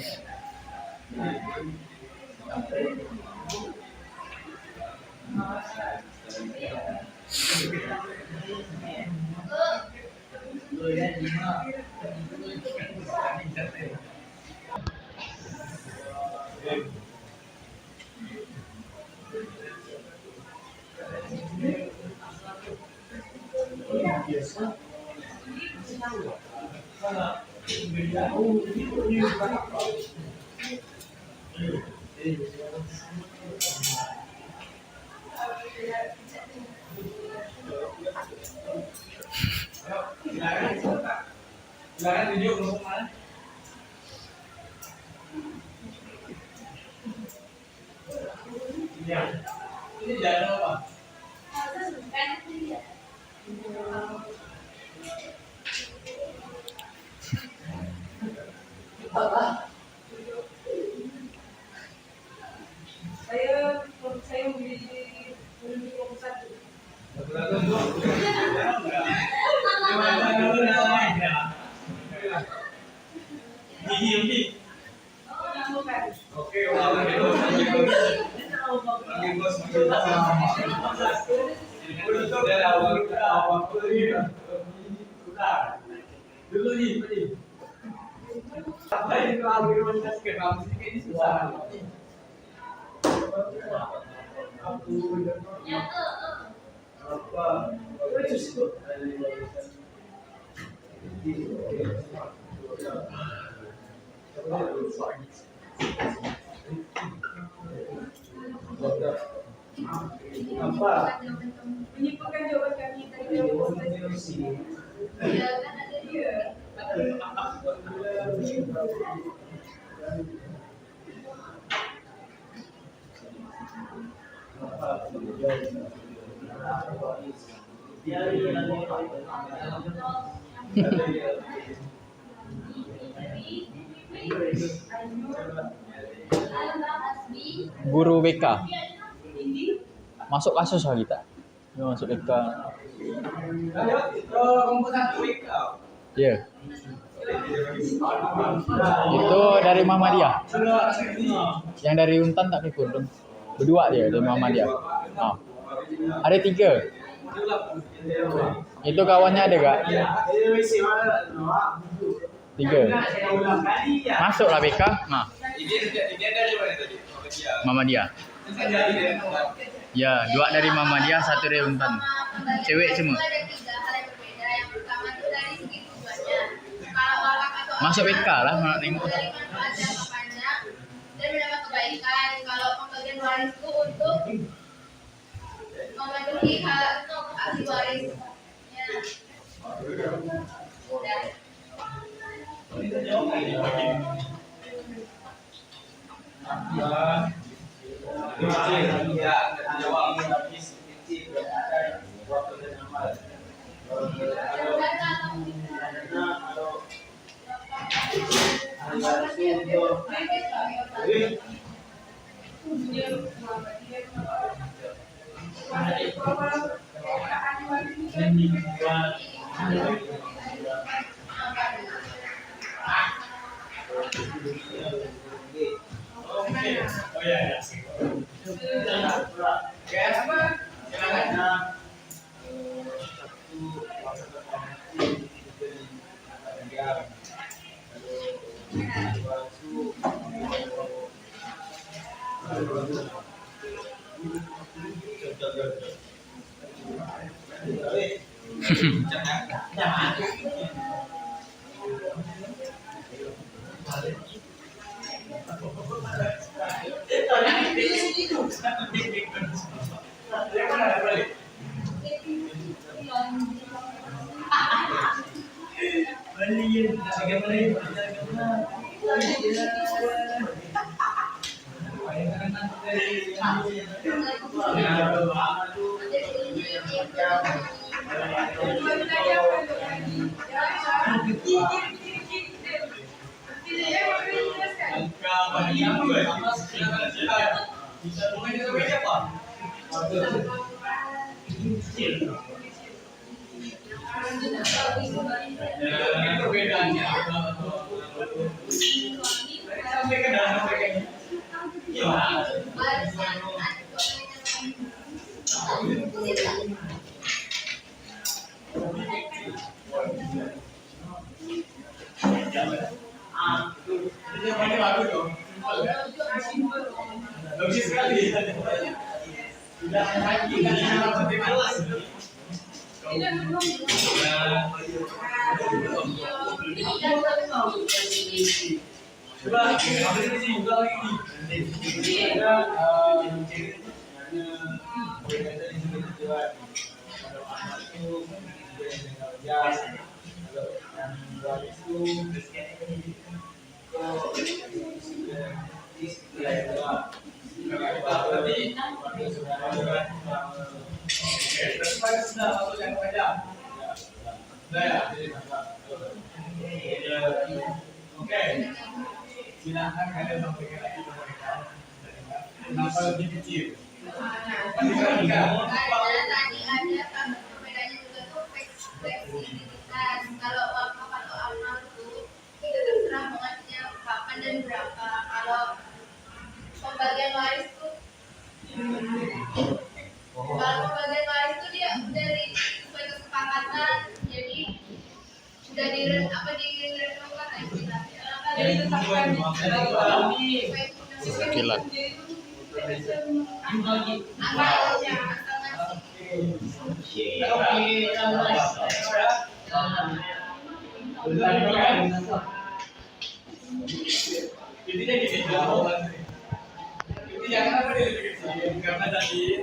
Silakan video untuk mana? Ya. Ini jalan apa? Saya beli 21. Oke, dulu nih, apa yang terlalu menjelaskan kamu sih ini susah. Apa? Apa? Menyimpulkan jawaban kami tadi yang Ya kan ada Iya. Guru BK. Masuk kasus lah kita. Dia masuk BK. Ya. Itu dari Muhammadiyah. Yang dari Untan tak ikut dong. Berdua dia dari Muhammadiyah. Oh. Ada 3. Itu kawannya ada gak? 3. Masuklah BK. Nah, Dia dari mana tadi? Muhammadiyah. Ya, 2 dari Muhammadiyah, 1 dari Untan. Cewek semua. Ada 3 hal yang berbeda. Yang pertama itu dari segi tujuannya. Kalau wakaf atau Masuk amal BK lah, nak tengok. dari manfaat jangka panjang dan mendapat kebaikan. Kalau pembagian waris itu untuk memenuhi hak untuk ahli warisnya. Oh ya. Logis sekali. Sudah lagi coba ambil di sini ulang lagi. Oke, silakan kalian sampaikan lagi ke mereka. Kenapa lebih kecil? Karena tadi ada satu perbedaannya juga tuh fleksibilitas. Kalau wakaf atau amal itu terserah mengasihnya kapan dan berapa. Kalau pembagian waris tuh dia dari sesuai kesepakatan, jadi sudah direnungkan istilahnya. Jadi ditetapkan Kilat. Intinya gini, ini jangan apa dia lebih kecil karena tadi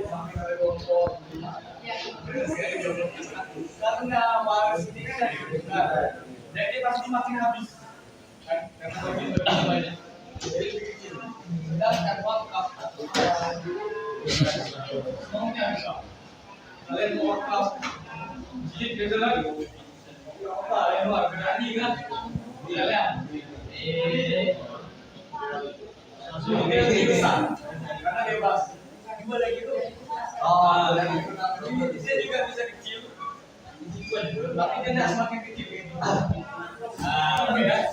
karena waris ini kan dari besar, jadi pasti makin habis kan karena begitu banyak, jadi lebih kecil. Sedangkan wakaf Semuanya bisa. Kalian mau wakaf, sedikit beda lagi. Apa yang luar berani kan? Kalian. Mungkin lebih besar karena bebas. Cuma lagi itu. Dia juga bisa kecil. Tapi dia tidak semakin kecil ini. Oke kan?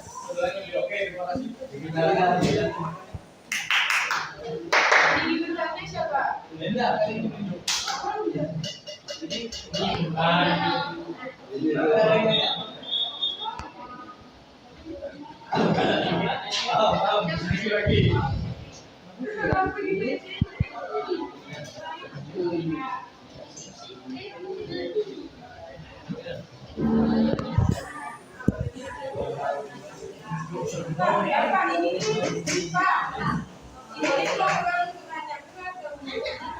Oke, terima kasih. Ini bentuknya siapa? Enggak, kali ini tunjuk. Jadi, lagi. Kenapa gitu? Apa ini? Pak. Ini program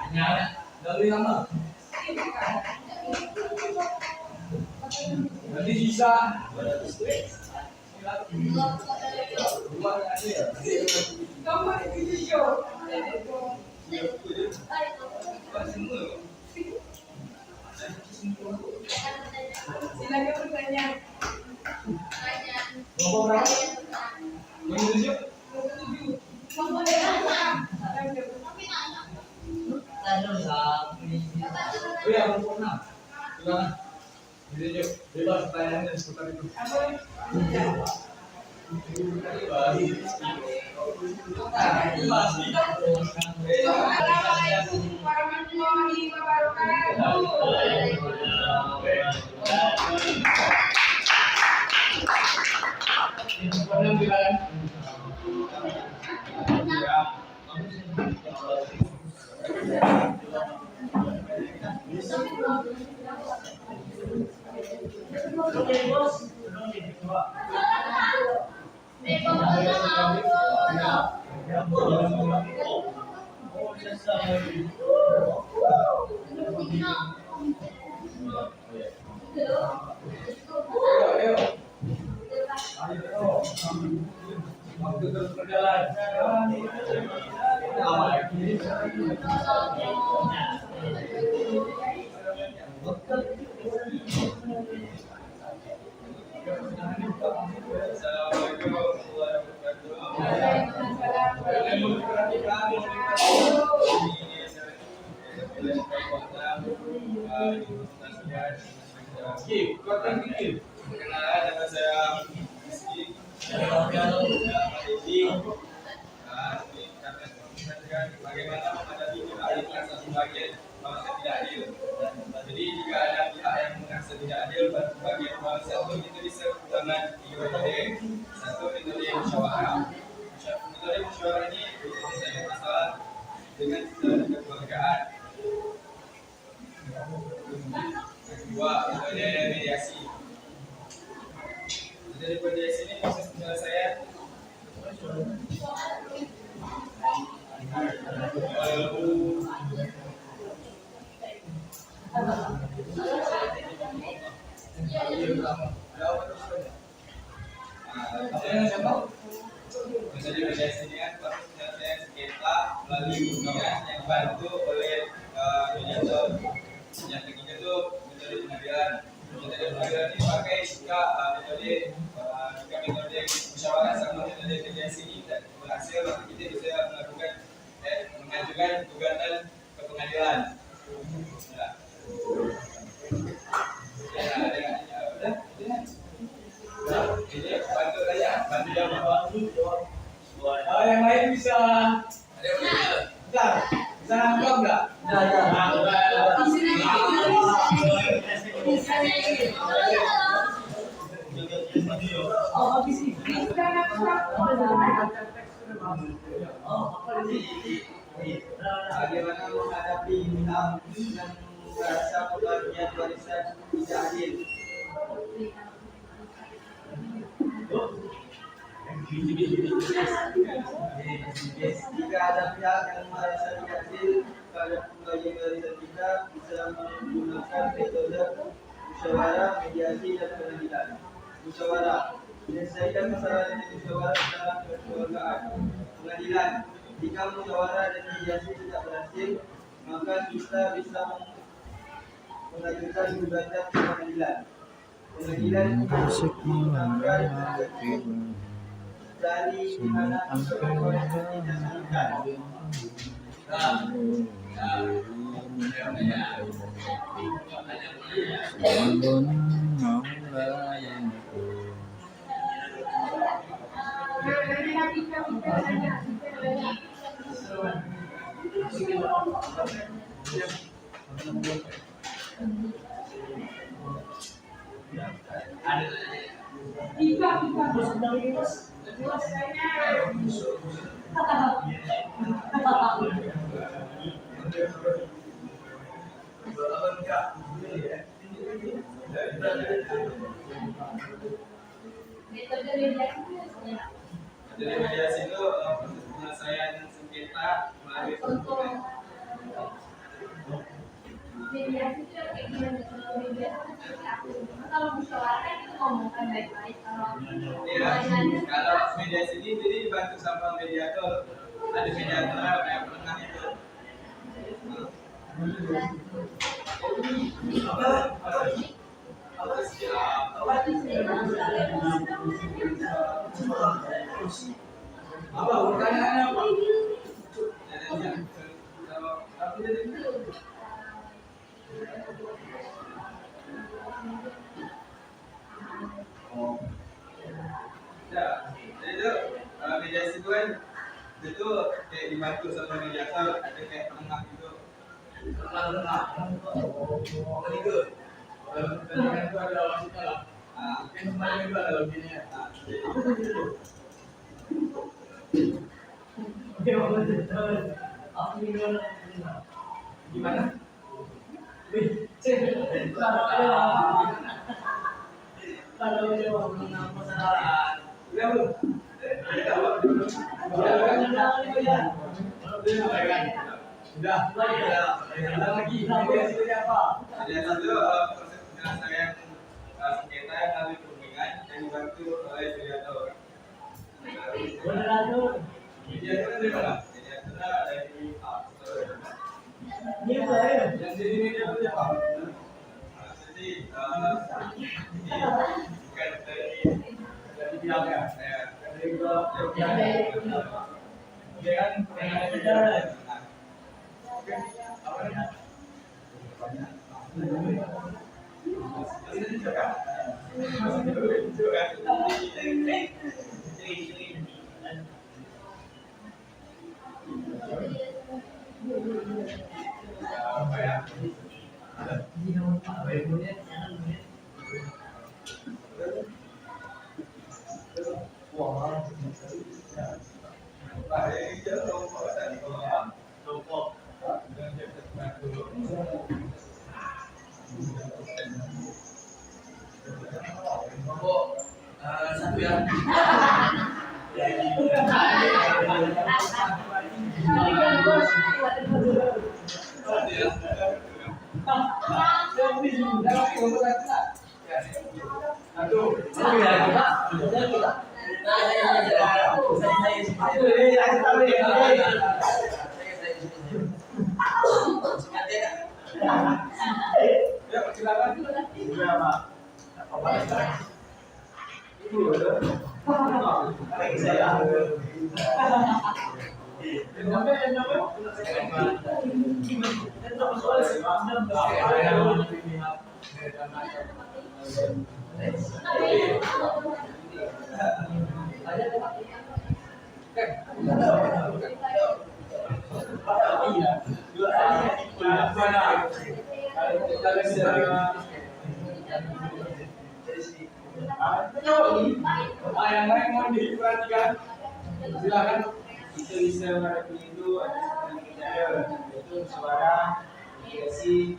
Nyala, dari lama. Nanti sisa. Kamu di video. Silakan bertanya. Nomor berapa? Yang tujuh. Kamu ada Oh ya, belum pernah. Silakan. Jadi bebas pertanyaannya seputar itu. Assalamualaikum warahmatullahi wabarakatuh. Waktu terus berjalan. Assalamualaikum warahmatullahi wabarakatuh. Perkenalan, nama saya Rizky. Bagaimana menghadapi pihak yang merasa sebagian bangsa tidak adil. Jadi jika ada pihak yang merasa tidak adil bagian bangsa itu bisa dengan tiga metode. Satu, metode musyawarah. Metode musyawarah ini menyelesaikan masalah dengan kekeluargaan. Kedua, metode mediasi. Metode mediasi ini proses penyelesaian metode mediasi ini kan proses penyelesaian sengketa melalui undangan yang dibantu oleh mediator. Yang ketiga itu metode pengadilan. Metode pengadilan ini pakai jika metode musyawarah sama metode mediasi ini tidak berhasil, maka kita bisa mengajukan gugatan ke pengadilan. Ini bantu saja, bantu jawab. Yang lain bisa. Bentar, bisa nangkap nggak? Bagaimana menghadapi pihak yang merasa pembagian warisan tidak adil? Jika ada pihak yang merasa tidak adil terhadap pembagian warisan kita, bisa menggunakan metode musyawarah, mediasi, dan pengadilan. Musyawarah menyelesaikan masalah dengan musyawarah secara kekeluargaan. Pengadilan, jika musyawarah dan mediasi tidak berhasil, maka kita bisa mengajukan gugatan ke pengadilan. Pengadilan menggunakan dari di mana persoalan itu diselesaikan. Jadi mediasi itu proses penyelesaian sengketa melalui pertemuan. Mediasi itu kayak gimana? Kalau mediasi itu seperti apa? Kalau musyawarah itu ngomongkan baik-baik. Kalau mediasi ini jadi dibantu sama mediator. Ada mediator yang penengah itu. Apa pertanyaannya apa? Ya, jadi itu mediasi itu kan itu kayak dibantu sama mediator, ada kayak penengah gitu. Pendidikan itu ada wasitnya lah. Mungkin semuanya itu ada loginya. Gimana? Sudah. Lagi. Mediasi itu apa? Mediasi itu proses penyelesaian sengketa yang melalui perundingan yang dibantu oleh mediator. Mediator dari mana? Mediator dari Yang jadi mediator siapa? jadi bukan dari pihaknya. Dari dua pihaknya. Oke kan? Apa namanya? Satu ya. Yang lain mau diperhatikan, silakan. Itu bisa merapi itu itu suara mediasi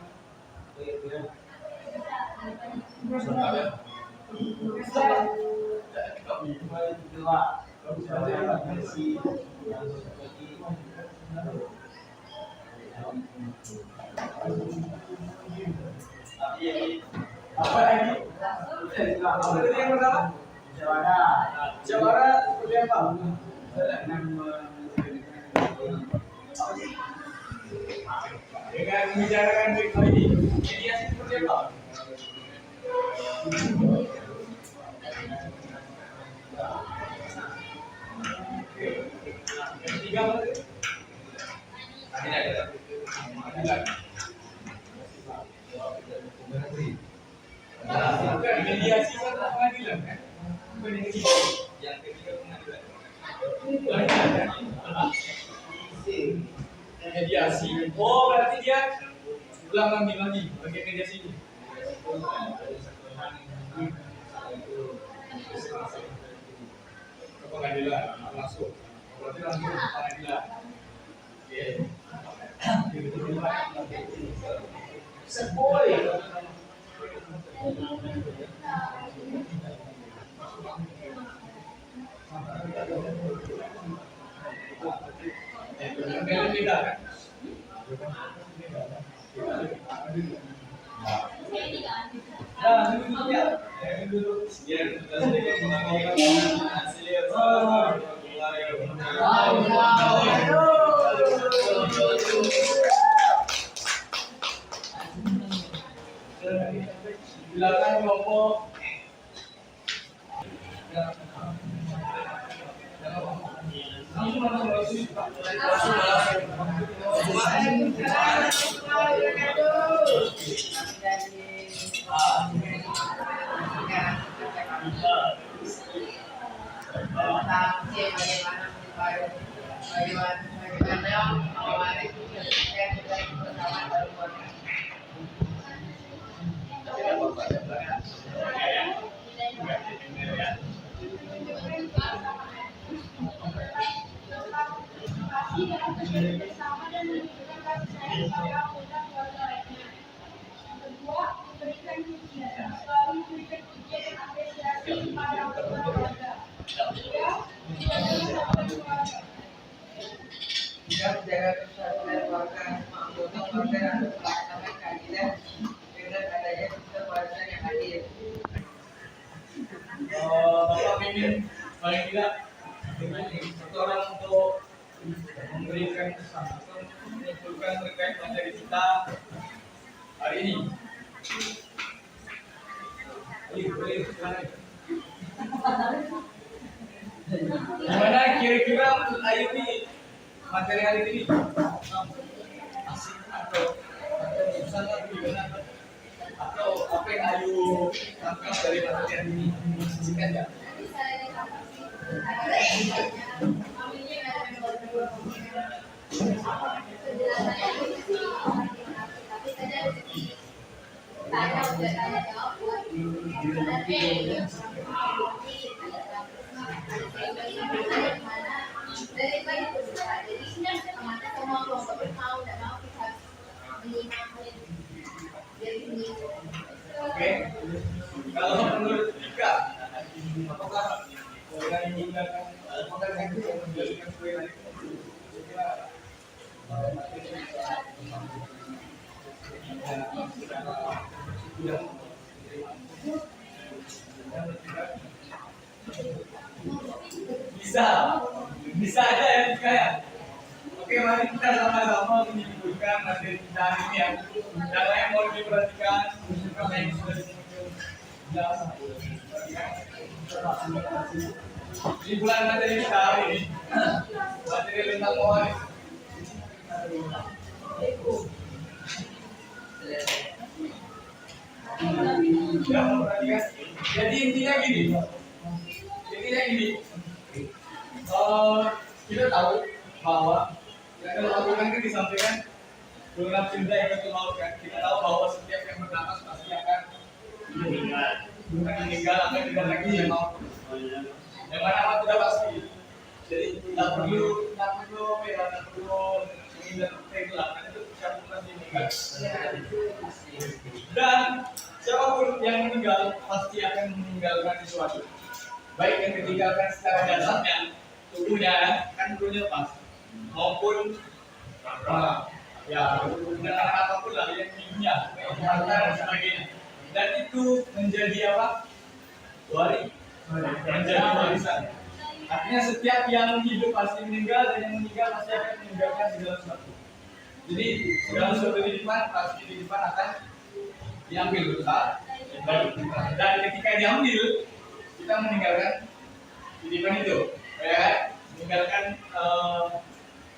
Apa lagi? Apa tadi yang pertama? Jawara seperti apa? dengan membicarakan baik-baik mediasi seperti apa? Yang ketiga apa tadi? Adilan. Nah, bukan mediasi kan pengadilan kan? Bukan yang ketiga. Yang ketiga pengadilan. Mediasi. Oh, berarti dia ulang lagi bagian mediasi ini. Ke pengadilan langsung. Berarti langsung ke pengadilan. Oke. Sepoi. Beda kan? Nah, dulu ya. Dulu. Ya, kita sedikit mengambil hasil Silakan kelompok. Menjaga persatuan keluarga, anggota keluarga dan pelaksanaan keadilan dengan adanya sistem warisan yang adil. Bapak mimpin paling tidak satu orang untuk memberikan kesan atau menyimpulkan terkait materi kita hari ini. Boleh, silakan. Gimana kira-kira menurut Ayu ini materi hari ini? Asik atau susah atau gimana? Atau apa yang Ayu tangkap dari materi hari ini? Singkat ya? Oke, kalau menurut Dika, apakah dengan menggunakan apakah itu yang menjadikan kue tadi? Bisa aja ya Dika ya. Oke, mari kita sama-sama menyimpulkan materi kita hari ini ya. Yang lain mau diperhatikan, apa yang sudah dimuncul. Kesimpulan materi kita hari ini, materi tentang pewaris. Ya, perhatikan. Jadi intinya gini. Kita tahu bahwa yang lakukan kan disampaikan program cinta yang kita lakukan. Kita tahu bahwa setiap yang bernafas pasti akan meninggal akan tidak lagi yang mau. Yang mana tidak pasti. Jadi tidak perlu menghindar pergelapan itu siapapun pasti meninggal. Dan siapapun yang meninggal pasti akan meninggalkan sesuatu. Baik yang ditinggalkan secara jasadnya, tubuhnya kan perlunya pas, maupun ya dengan apapun lah yang hidupnya, harta dan sebagainya. Dan itu menjadi apa? Menjadi warisan. Artinya setiap yang hidup pasti meninggal dan yang meninggal pasti akan meninggalkan segala sesuatu. Jadi segala sesuatu titipan pasti titipan akan diambil besar. Dan ketika diambil, kita meninggalkan titipan itu, ya kan? Meninggalkan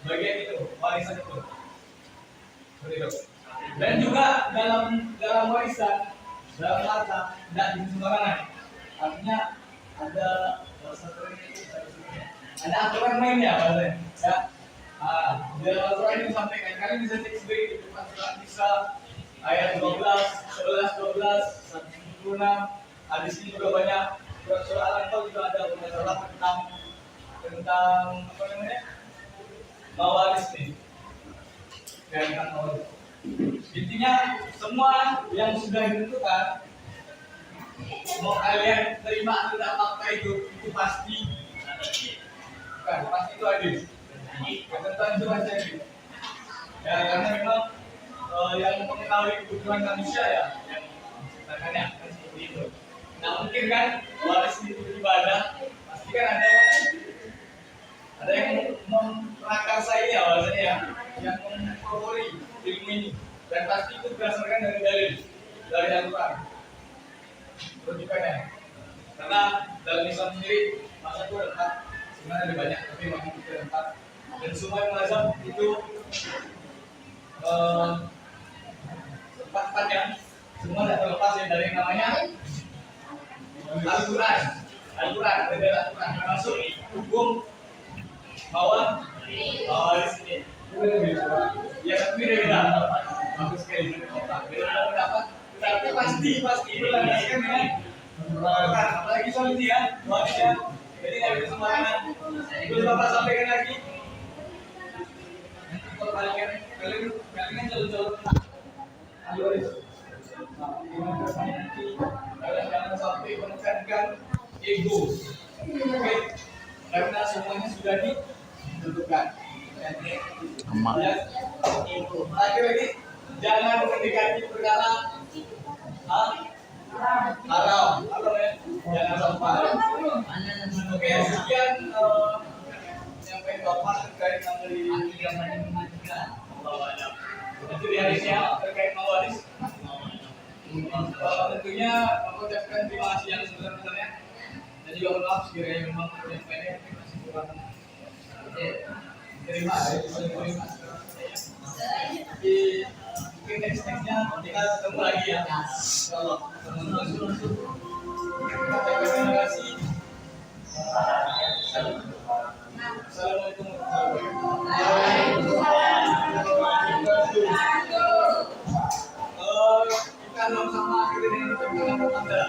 bagian itu, warisan itu. Seperti itu. Dan juga dalam warisan, dalam harta, tidak sembarangan. Artinya ada ada aturan mainnya bahasanya. Ya. Dalam aturan ini disampaikan, kalian bisa cek sendiri di depan surat Nisa ayat 12, 11, 12, 176. Di sini juga banyak surat Al-Anfal juga ada masalah tentang apa namanya? Mawaris nih. Tentang mawaris. Intinya semua yang sudah ditentukan, mau kalian terima atau tidak fakta itu pasti bukan, pasti itu adil. Ketentuan itu pasti adil. Ya karena memang yang mengetahui kebutuhan manusia ya yang menciptakannya kan seperti itu. Nah mungkin kan waris itu ibadah pasti kan ada yang memprakarsa ini ya bahasanya ya, yang memprovori ilmu ini, dan pasti itu berdasarkan dari dalil dari Al-Quran rujukannya. Karena dalam Islam sendiri masa itu ada sebenarnya ada banyak, tapi memang itu ada 4, dan semua yang mazhab itu empat-empatnya semua tidak terlepas ya dari yang namanya Al-Quran. Al-Quran, ada Al-Quran termasuk hukum bahwa di sini ya tapi beda bagus sekali beda pendapat, tapi pasti berlandaskan dengan Al-Quran, apalagi soal ini ya wajib, jadi nggak bisa sembarangan. Itu Bapak sampaikan lagi nanti kalau kalian kan jalur-jalur ahli waris. Gimana caranya nanti kalian jangan sampai menekankan ego, oke? Karena semuanya sudah ditentukan. Emak. Ya, terakhir lagi, jangan mendekati perkara haram ya, jangan sampai. Oke, sekian sampai Bapak terkait materi nanti di hadisnya terkait mawaris. Tentunya mengucapkan terima kasih yang sebesar-besarnya dan juga mohon maaf sekiranya memang penyampaiannya masih kurang terima. Jadi mungkin nextnya kita ketemu lagi ya. Insyaallah. Terima kasih. Assalamualaikum warahmatullahi wabarakatuh. Kita sama-sama kita dengan Anda.